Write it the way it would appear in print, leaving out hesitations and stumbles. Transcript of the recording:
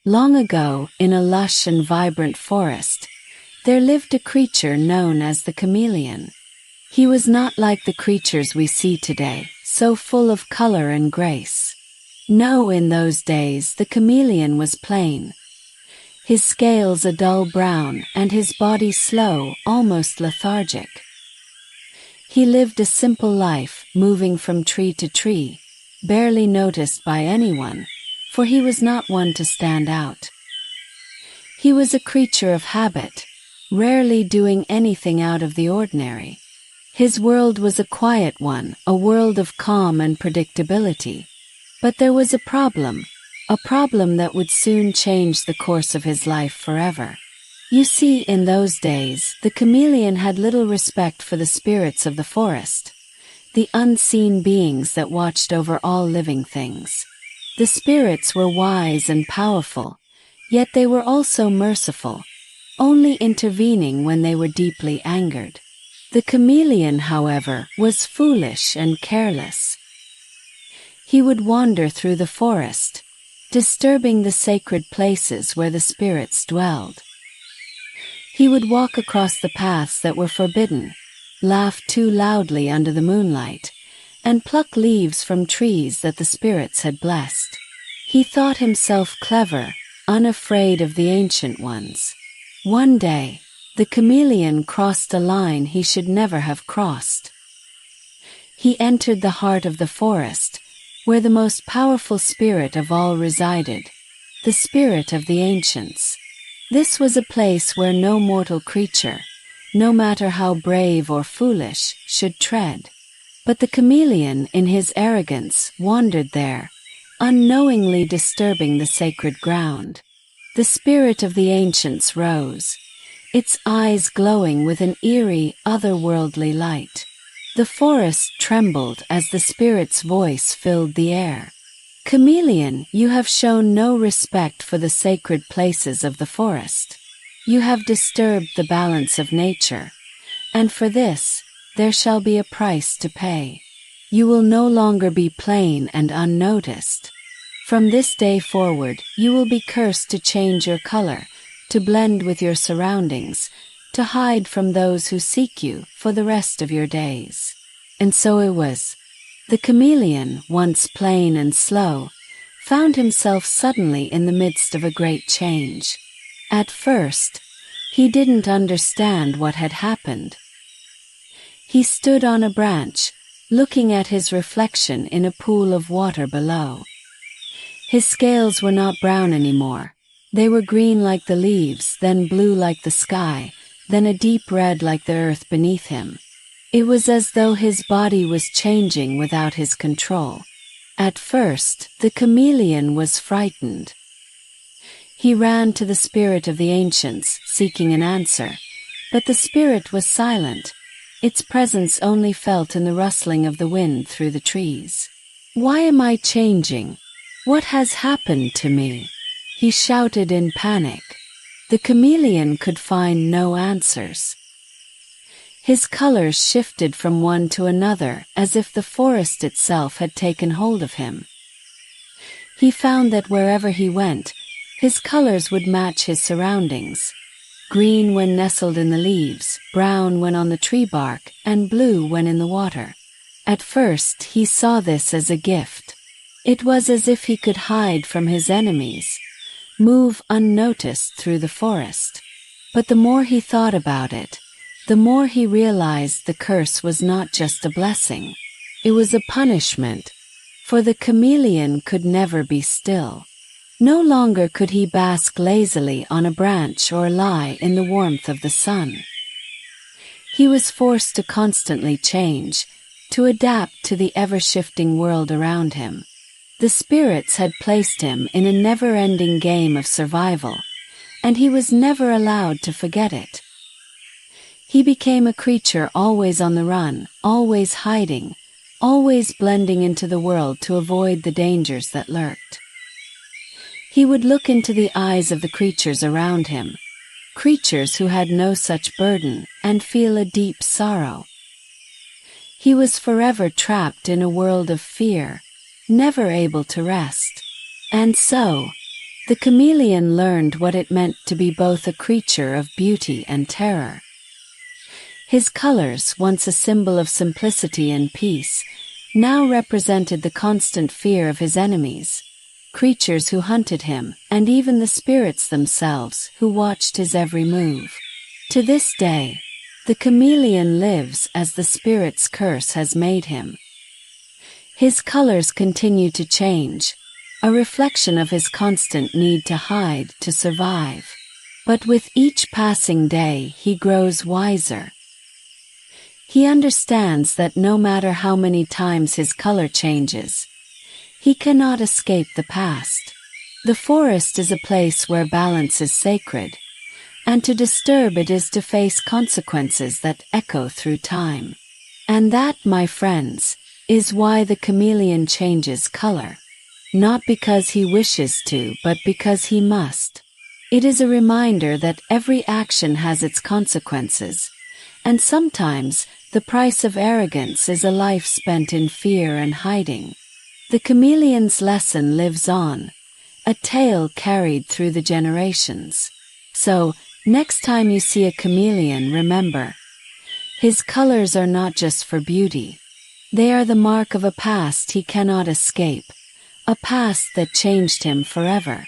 Long ago, in a lush and vibrant forest, there lived a creature known as the chameleon. He was not like the creatures we see today, so full of color and grace. No, in those days the chameleon was plain. His scales a dull brown and his body slow, almost lethargic. He lived a simple life, moving from tree to tree, barely noticed by anyone, for he was not one to stand out. He was a creature of habit, rarely doing anything out of the ordinary. His world was a quiet one, a world of calm and predictability. But there was a problem that would soon change the course of his life forever. You see, in those days, the chameleon had little respect for the spirits of the forest, the unseen beings that watched over all living things. The spirits were wise and powerful, yet they were also merciful, only intervening when they were deeply angered. The chameleon, however, was foolish and careless. He would wander through the forest, disturbing the sacred places where the spirits dwelled. He would walk across the paths that were forbidden, laugh too loudly under the moonlight, and pluck leaves from trees that the spirits had blessed. He thought himself clever, unafraid of the ancient ones. One day, the chameleon crossed a line he should never have crossed. He entered the heart of the forest, where the most powerful spirit of all resided, the spirit of the ancients. This was a place where no mortal creature, no matter how brave or foolish, should tread. But the chameleon, in his arrogance, wandered there, unknowingly disturbing the sacred ground. The spirit of the ancients rose, its eyes glowing with an eerie, otherworldly light. The forest trembled as the spirit's voice filled the air. "Chameleon, you have shown no respect for the sacred places of the forest. You have disturbed the balance of nature, and for this, there shall be a price to pay. You will no longer be plain and unnoticed. From this day forward, you will be cursed to change your color, to blend with your surroundings, to hide from those who seek you for the rest of your days." And so it was. The chameleon, once plain and slow, found himself suddenly in the midst of a great change. At first, he didn't understand what had happened. He stood on a branch, looking at his reflection in a pool of water below. His scales were not brown anymore. They were green like the leaves, then blue like the sky, then a deep red like the earth beneath him. It was as though his body was changing without his control. At first, the chameleon was frightened. He ran to the spirit of the ancients, seeking an answer, but the spirit was silent, its presence only felt in the rustling of the wind through the trees. "Why am I changing? What has happened to me?" he shouted in panic. The chameleon could find no answers. His colors shifted from one to another, as if the forest itself had taken hold of him. He found that wherever he went, his colors would match his surroundings: green when nestled in the leaves, brown when on the tree bark, and blue when in the water. At first, he saw this as a gift. It was as if he could hide from his enemies, move unnoticed through the forest. But the more he thought about it, the more he realized the curse was not just a blessing. It was a punishment, for the chameleon could never be still. No longer could he bask lazily on a branch or lie in the warmth of the sun. He was forced to constantly change, to adapt to the ever-shifting world around him. The spirits had placed him in a never-ending game of survival, and he was never allowed to forget it. He became a creature always on the run, always hiding, always blending into the world to avoid the dangers that lurked. He would look into the eyes of the creatures around him, creatures who had no such burden, and feel a deep sorrow. He was forever trapped in a world of fear, never able to rest. And so, The chameleon learned what it meant to be both a creature of beauty and terror. His colors, once a symbol of simplicity and peace, now represented the constant fear of his enemies, creatures who hunted him, and even the spirits themselves, who watched his every move. To this day, the chameleon lives as the spirit's curse has made him. His colors continue to change, a reflection of his constant need to hide to survive. But with each passing day he grows wiser. He understands that no matter how many times his color changes, he cannot escape the past. The forest is a place where balance is sacred, and to disturb it is to face consequences that echo through time. And that, my friends, is why the chameleon changes color. Not because he wishes to, but because he must. It is a reminder that every action has its consequences, and sometimes the price of arrogance is a life spent in fear and hiding. The chameleon's lesson lives on, a tale carried through the generations. So, next time you see a chameleon, remember, his colors are not just for beauty. They are the mark of a past he cannot escape, a past that changed him forever.